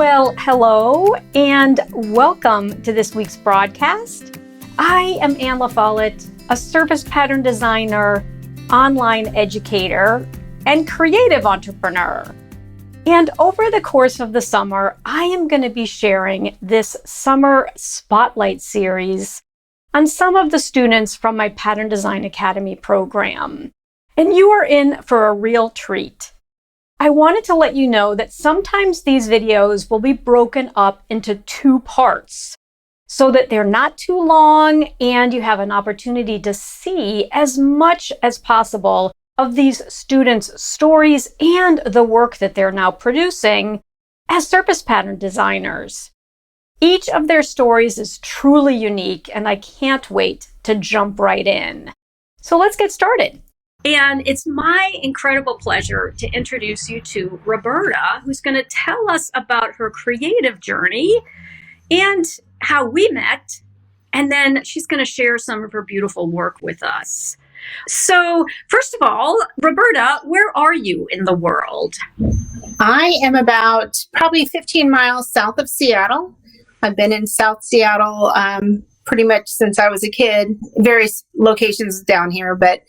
Well, hello and welcome to this week's broadcast. I am Ann LaFollette, a service pattern designer, online educator, and creative entrepreneur. And over the course of the summer, I am going to be sharing this summer spotlight series on some of the students from my Pattern Design Academy program. And you are in for a real treat. I wanted to let you know that sometimes these videos will be broken up into two parts so that they're not too long and you have an opportunity to see as much as possible of these students' stories and the work that they're now producing as surface pattern designers. Each of their stories is truly unique and I can't wait to jump right in. So let's get started. And it's my incredible pleasure to introduce you to Roberta, who's going to tell us about her creative journey and how we met. And then she's going to share some of her beautiful work with us. So first of all, Roberta, where are you in the world? I am about probably 15 miles south of Seattle. I've been in South Seattle pretty much since I was a kid, various locations down here, but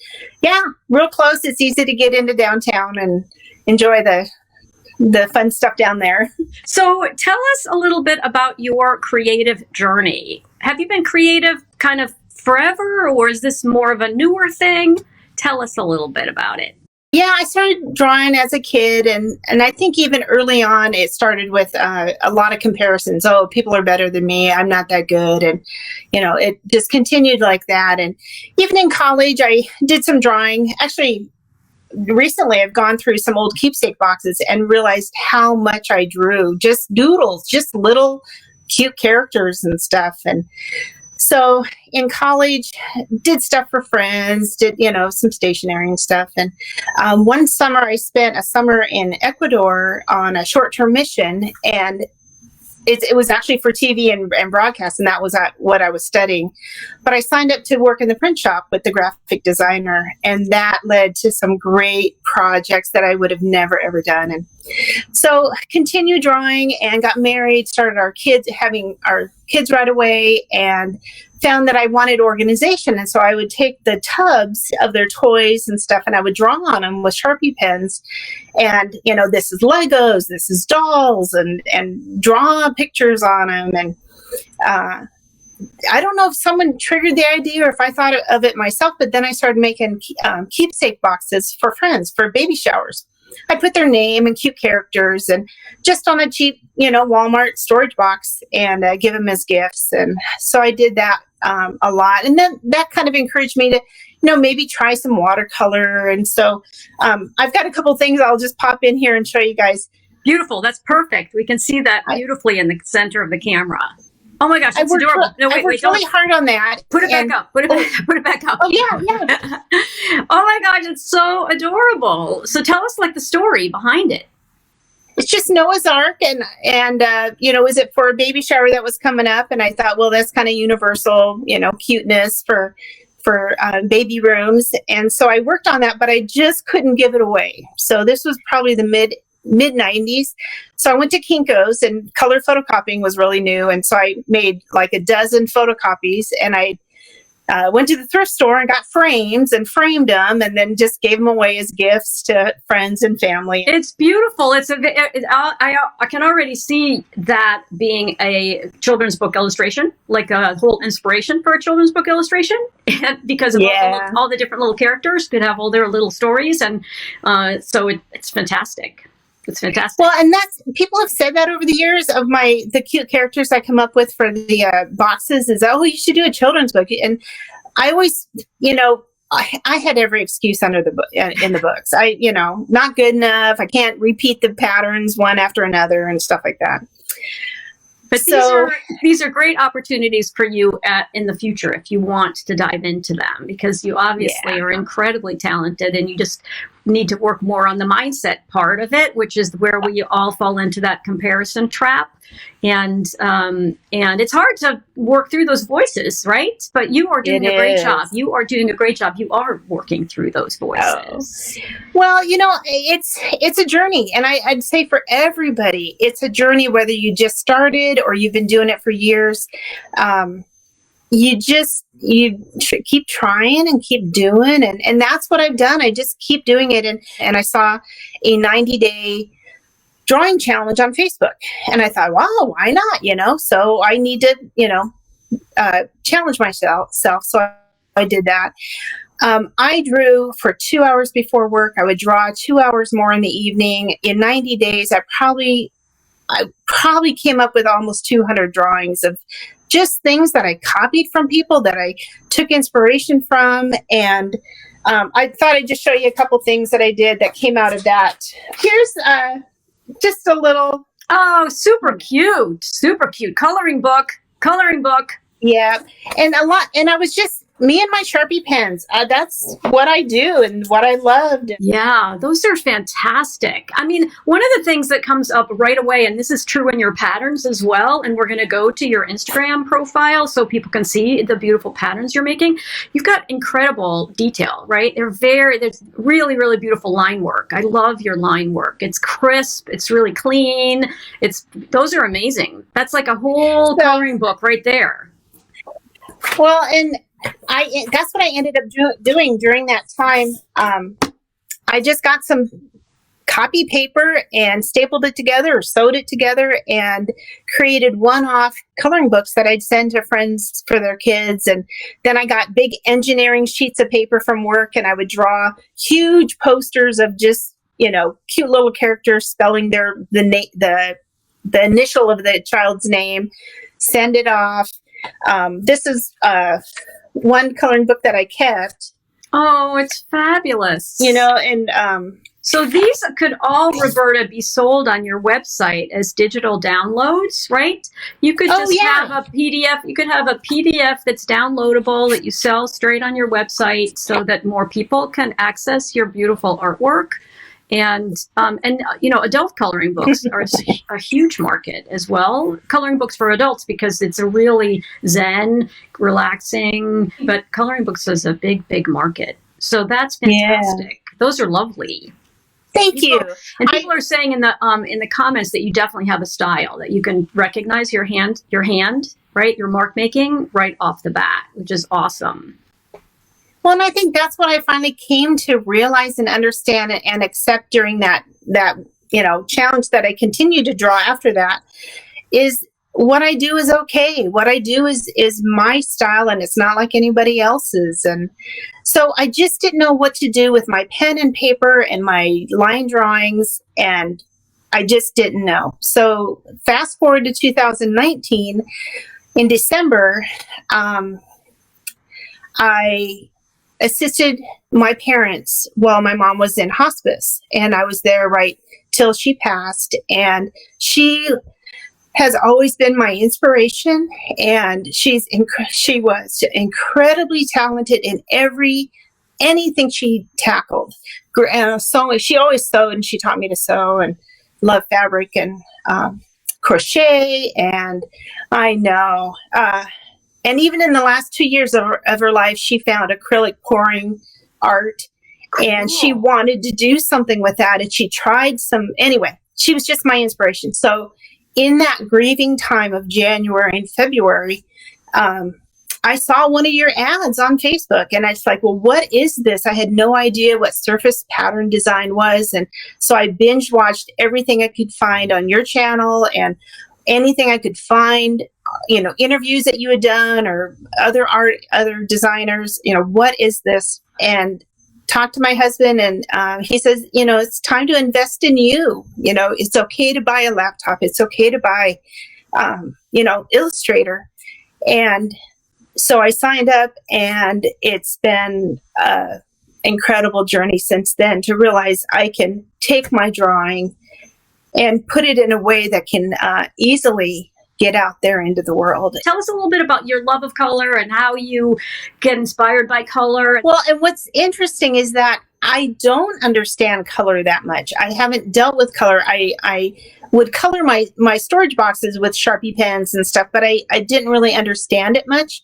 yeah, real close. It's easy to get into downtown and enjoy the fun stuff down there. So tell us a little bit about your creative journey. Have you been creative kind of forever, or is this more of a newer thing? Tell us a little bit about it. Yeah, I started drawing as a kid, and I think even early on, it started with a lot of comparisons. Oh, people are better than me. I'm not that good. And, it just continued like that. And even in college, I did some drawing. Actually, recently, I've gone through some old keepsake boxes and realized how much I drew. Just doodles, just little cute characters and stuff. And so in college, did stuff for friends, did, some stationery and stuff. And one summer, I spent a summer in Ecuador on a short-term mission. And it was actually for TV and broadcast, and that was what I was studying. But I signed up to work in the print shop with the graphic designer, and that led to some great projects that I would have never, ever done. And so continued drawing and got married, started having our kids right away, and found that I wanted organization. And so I would take the tubs of their toys and stuff, and I would draw on them with Sharpie pens. And, this is Legos, this is dolls, and draw pictures on them. And I don't know if someone triggered the idea or if I thought of it myself, but then I started making keepsake boxes for friends for baby showers. I put their name and cute characters and just on a cheap, Walmart storage box and give them as gifts. And so I did that a lot. And then that kind of encouraged me to, maybe try some watercolor. And so I've got a couple things I'll just pop in here and show you guys. Beautiful. That's perfect. We can see that beautifully in the center of the camera. Oh my gosh, it's adorable. No, wait, really hard on that. Put it back up. Put it back up. Oh, yeah. Oh my gosh, it's so adorable. So tell us the story behind it. It's just Noah's Ark, and was it for a baby shower that was coming up? And I thought, well, that's kind of universal, cuteness for baby rooms. And so I worked on that, but I just couldn't give it away. So this was probably the mid 90s. So I went to Kinko's, and color photocopying was really new. And so I made like a dozen photocopies, and I went to the thrift store and got frames and framed them, and then just gave them away as gifts to friends and family. It's beautiful. I can already see that being a children's book illustration, like a whole inspiration for a children's book illustration, because of all the different little characters could have all their little stories, and so it's fantastic. It's fantastic. Well, and people have said that over the years of the cute characters I come up with for the boxes is, oh, you should do a children's book. And I always, I had every excuse under in the books. Not good enough. I can't repeat the patterns one after another and stuff like that. But these are great opportunities for you in the future if you want to dive into them, because you obviously are incredibly talented and you just need to work more on the mindset part of it, which is where we all fall into that comparison trap. And it's hard to work through those voices, right? But you are doing a great job. You are doing a great job. You are working through those voices. Oh. Well, it's a journey. And I'd say for everybody, it's a journey, whether you just started or you've been doing it for years. You keep trying and keep doing. And that's what I've done. I just keep doing it. And I saw a 90-day drawing challenge on Facebook. And I thought, wow, why not? So I need to, challenge myself. So I did that. I drew for 2 hours before work. I would draw 2 hours more in the evening. In 90 days, I probably came up with almost 200 drawings of just things that I copied from people, that I took inspiration from. And I thought I'd just show you a couple things that I did that came out of that. Here's just a little. Oh, super cute. Super cute. Coloring book. Yeah. And I was just me and my Sharpie pens. That's what I do and what I loved. Yeah, those are fantastic. I mean, one of the things that comes up right away, and this is true in your patterns as well, and we're going to go to your Instagram profile so people can see the beautiful patterns you're making. You've got incredible detail, right? There's really, really beautiful line work. I love your line work. It's crisp. It's really clean. Those are amazing. That's like a whole coloring book right there. Well, and that's what I ended up doing during that time. I just got some copy paper and stapled it together or sewed it together and created one-off coloring books that I'd send to friends for their kids. And then I got big engineering sheets of paper from work, and I would draw huge posters of just, cute little characters spelling the initial of the child's name, send it off. This is one coloring book that I kept. Oh, it's fabulous. So these could all, Roberta, be sold on your website as digital downloads, right? You could have a PDF. You could have a PDF that's downloadable that you sell straight on your website so that more people can access your beautiful artwork. And adult coloring books are a huge market as well. Coloring books for adults, because it's a really zen, relaxing, but coloring books is a big, big market. So that's fantastic. Yeah. Those are lovely. Thank you. And people are saying in the comments that you definitely have a style, that you can recognize your hand, right? Your mark making right off the bat, which is awesome. Well, and I think that's what I finally came to realize and understand and accept during that challenge that I continue to draw after that, is what I do is okay. What I do is my style, and it's not like anybody else's. And so I just didn't know what to do with my pen and paper and my line drawings, and I just didn't know. So fast forward to 2019, in December, I assisted my parents while my mom was in hospice, and I was there right till she passed. And she has always been my inspiration, and she was incredibly talented in anything she tackled. Sewing, she always sewed, and she taught me to sew and love fabric and crochet. And I know. And even in the last 2 years of her life, she found acrylic pouring art. Cool. And she wanted to do something with that. And she tried anyway, she was just my inspiration. So in that grieving time of January and February, I saw one of your ads on Facebook, and I was like, well, what is this? I had no idea what surface pattern design was. And so I binge watched everything I could find on your channel and anything I could find, interviews that you had done or other designers, what is this? And talked to my husband, and he says, it's time to invest in you. It's okay to buy a laptop. It's okay to buy, Illustrator. And so I signed up, and it's been an incredible journey since then to realize I can take my drawing and put it in a way that can easily get out there into the world. Tell us a little bit about your love of color and how you get inspired by color. Well, and what's interesting is that I don't understand color that much. I haven't dealt with color. I would color my storage boxes with Sharpie pens and stuff, but I didn't really understand it much.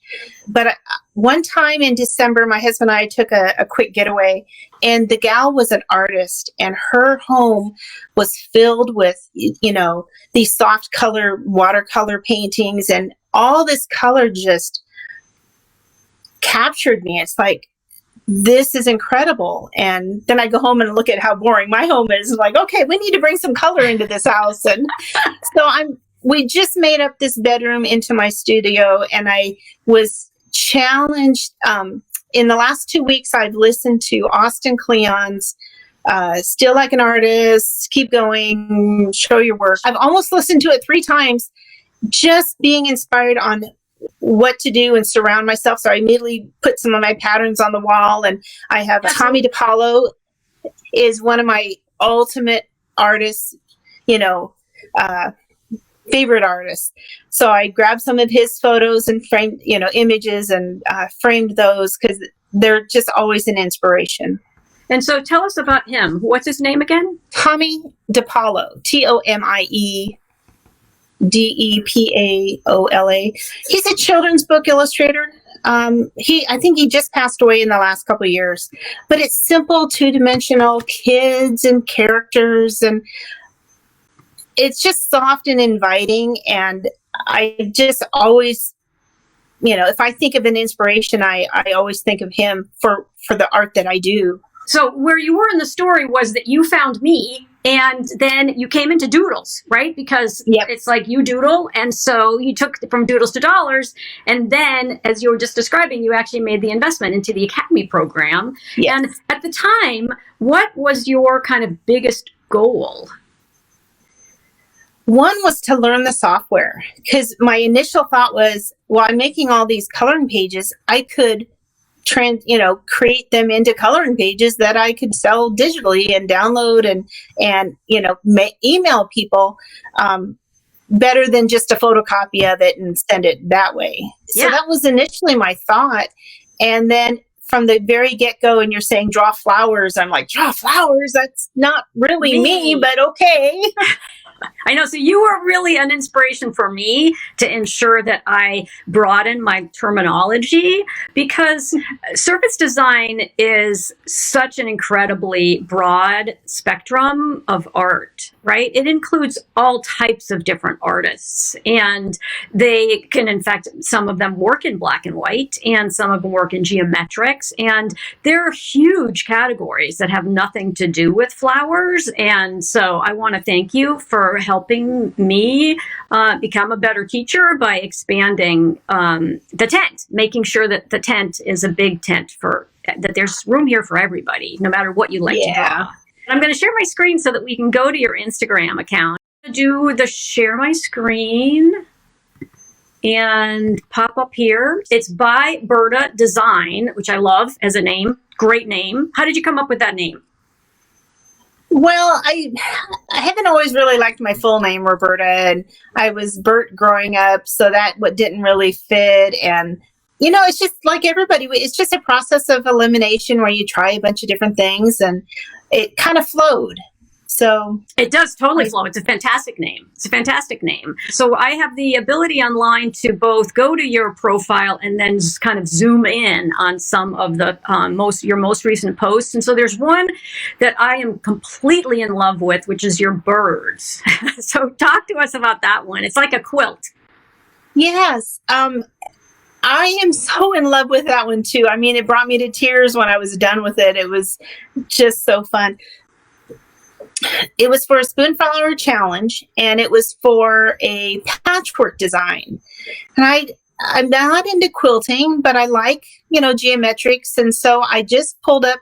But one time in December, my husband and I took a quick getaway, and the gal was an artist, and her home was filled with, these soft color watercolor paintings, and all this color just captured me. It's like, this is incredible. And then I go home and look at how boring my home is. Like, okay, we need to bring some color into this house. And so we just made up this bedroom into my studio, and I was challenged. In the last 2 weeks, I've listened to Austin Kleon's Still Like an Artist, Keep Going, Show Your Work. I've almost listened to it 3 times, just being inspired on what to do and surround myself. So I immediately put some of my patterns on the wall, and I have Tommy DePaulo is one of my ultimate artists, favorite artists. So I grabbed some of his photos and framed, images, and framed those because they're just always an inspiration. And so tell us about him. What's his name again? Tommy DePaulo, Depaola. He's a children's book illustrator. I think he just passed away in the last couple of years, but it's simple, 2-dimensional kids and characters, and it's just soft and inviting. And I just always, if I think of an inspiration, I always think of him for the art that I do. So where you were in the story was that you found me, and then you came into Doodles, right? Because It's like you doodle. And so you took from Doodles to dollars. And then, as you were just describing, you actually made the investment into the Academy program. Yes. And at the time, what was your kind of biggest goal? One was to learn the software, because my initial thought was, well, I'm making all these coloring pages. I could create them into coloring pages that I could sell digitally and download and email people better than just a photocopy of it and send it that way. Yeah. So that was initially my thought. And then from the very get-go, and you're saying draw flowers, I'm like, draw flowers? That's not really me, but okay. I know. So you were really an inspiration for me to ensure that I broaden my terminology, because surface design is such an incredibly broad spectrum of art, right? It includes all types of different artists, and they can, in fact, some of them work in black and white, and some of them work in geometrics, and there are huge categories that have nothing to do with flowers. And so I want to thank you for helping me become a better teacher by expanding the tent, making sure that the tent is a big tent, that there's room here for everybody, no matter what you like to draw. And I'm going to share my screen so that we can go to your Instagram account. I'm going to do the share my screen and pop up here. It's by Roberta Design, which I love as a name. Great name. How did you come up with that name? Well, I haven't always really liked my full name, Roberta, and I was Bert growing up, so that didn't really fit. And, it's just like everybody, it's just a process of elimination where you try a bunch of different things, and it kind of flowed. So it does totally flow. It's a fantastic name. So I have the ability online to both go to your profile and then just kind of zoom in on some of the your most recent posts. And so there's one that I am completely in love with, which is your birds. So talk to us about that one. It's like a quilt. Yes. I am so in love with that one too. I mean, it brought me to tears when I was done with it. It was just so fun. It was for a Spoonflower challenge, and it was for a patchwork design. And I'm not into quilting, but I like, geometrics. And so I just pulled up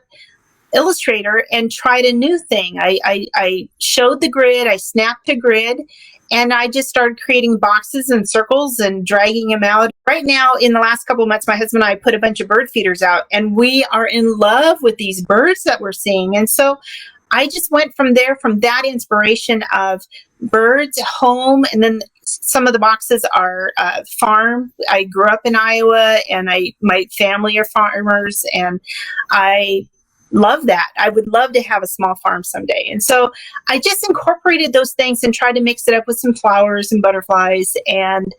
Illustrator and tried a new thing. I showed the grid, I snapped a grid, and I just started creating boxes and circles and dragging them out. Right now, in the last couple of months, my husband and I put a bunch of bird feeders out, and we are in love with these birds that we're seeing. And so I just went from that inspiration of birds, home, and then some of the boxes are farm. I grew up in Iowa, and my family are farmers, and I love that. I would love to have a small farm someday. And so I just incorporated those things and tried to mix it up with some flowers and butterflies. And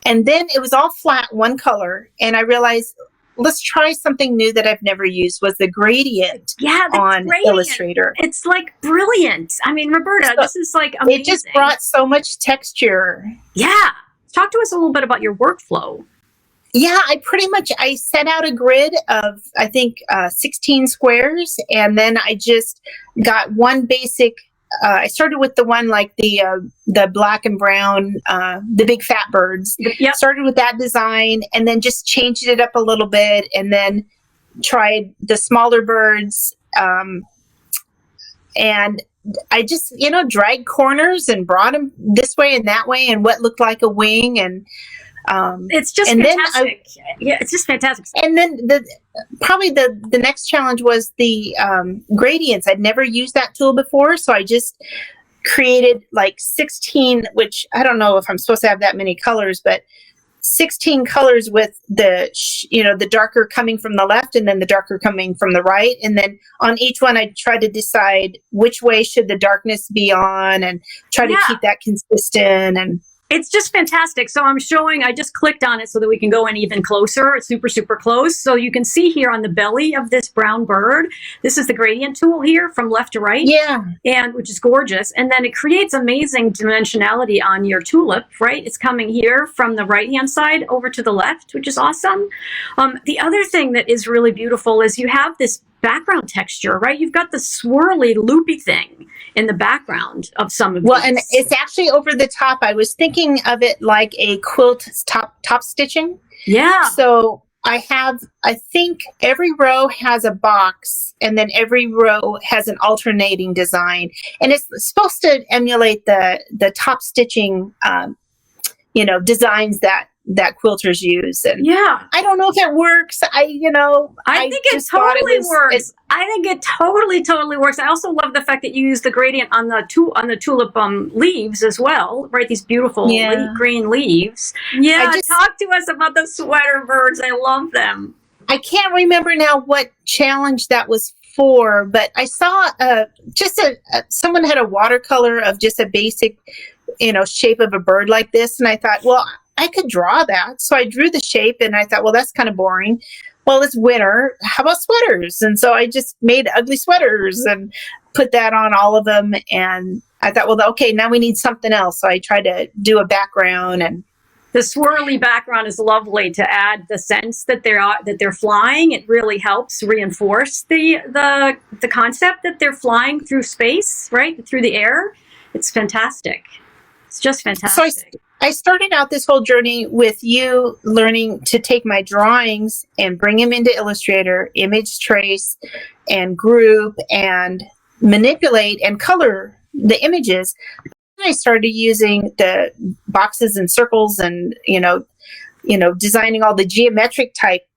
then it was all flat, one color. And I realized, let's try something new that I've never used, was the gradient on Illustrator. It's like brilliant. I mean, Roberta, this is like amazing. It just brought so much texture. Yeah. Talk to us a little bit about your workflow. Yeah, I set out a grid of, I think, 16 squares. And then I just got one basic, I started with the one like the black and brown, the big fat birds. Yep. Started with that design and then just changed it up a little bit and then tried the smaller birds. And I just, dragged corners and brought them this way and that way and what looked like a wing. And it's just fantastic. It's just fantastic. And then probably the next challenge was the gradients. I'd never used that tool before, so I just created like 16, which I don't know if I'm supposed to have that many colors, but 16 colors with the darker coming from the left and then the darker coming from the right. And then on each one, I try to decide which way should the darkness be on and try to keep that consistent. And it's just fantastic. So I just clicked on it so that we can go in even closer. It's super, super close. So you can see here on the belly of this brown bird, this is the gradient tool here from left to right. Yeah. And which is gorgeous. And then it creates amazing dimensionality on your tulip, right? It's coming here from the right-hand side over to the left, which is awesome. The other thing that is really beautiful is you have this background texture, right? You've got the swirly, loopy thing in the background of some of these. Well, and it's actually over the top. I was thinking of it like a quilt top stitching. Yeah. So I think every row has a box and then every row has an alternating design. And it's supposed to emulate the top stitching, designs that quilters use. And I don't know if it works. I think it totally works. I think it totally works. I also love the fact that you use the gradient on the tulip leaves as well, right? These beautiful green leaves. Yeah, talk to us about the sweater birds. I love them. I can't remember now what challenge that was for, but I saw someone had a watercolor of just a basic, shape of a bird like this, and I thought, well, I could draw that. So I drew the shape and I thought, well, that's kind of boring. Well, it's winter. How about sweaters? And so I just made ugly sweaters and put that on all of them. And I thought, well, okay, now we need something else. So I tried to do a background, and the swirly background is lovely to add the sense that they're flying. It really helps reinforce the concept that they're flying through space, right? Through the air. It's fantastic. It's just fantastic. So I started out this whole journey with you learning to take my drawings and bring them into Illustrator, image trace and group and manipulate and color the images. I started using the boxes and circles and, designing all the geometric type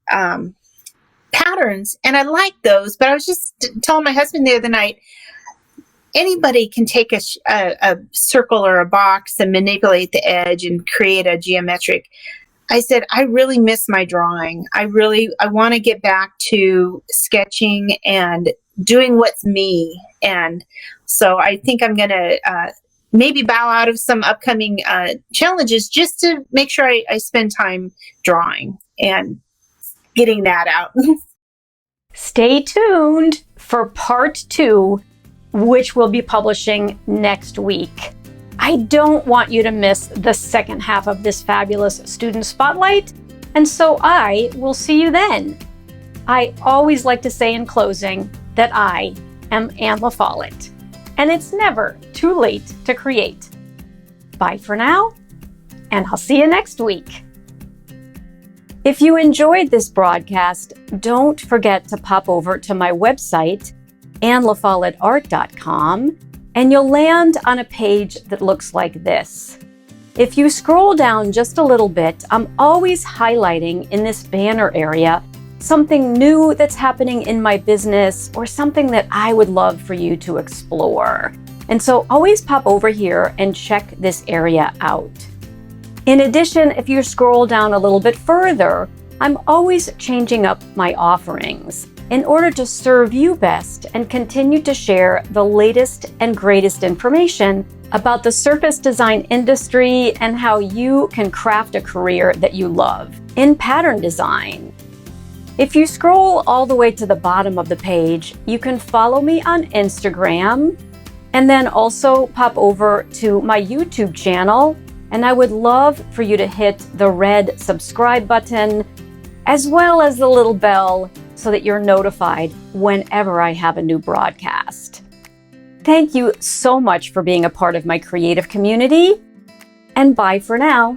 patterns. And I like those, but I was just telling my husband the other night, anybody can take a circle or a box and manipulate the edge and create a geometric. I said, I really miss my drawing. I want to get back to sketching and doing what's me. And so I think I'm going to maybe bow out of some upcoming challenges just to make sure I spend time drawing and getting that out. Stay tuned for part 2, which we'll be publishing next week. I don't want you to miss the second half of this fabulous student spotlight, and so I will see you then. I always like to say in closing that I am Anne LaFollette, and it's never too late to create. Bye for now, and I'll see you next week. If you enjoyed this broadcast, don't forget to pop over to my website, AnneLaFolletteArt.com, and you'll land on a page that looks like this. If you scroll down just a little bit, I'm always highlighting in this banner area something new that's happening in my business or something that I would love for you to explore. And so always pop over here and check this area out. In addition, if you scroll down a little bit further, I'm always changing up my offerings. in order to serve you best and continue to share the latest and greatest information about the surface design industry and how you can craft a career that you love in pattern design. If you scroll all the way to the bottom of the page, you can follow me on Instagram and then also pop over to my YouTube channel. And I would love for you to hit the red subscribe button as well as the little bell so that you're notified whenever I have a new broadcast. Thank you so much for being a part of my creative community, and bye for now.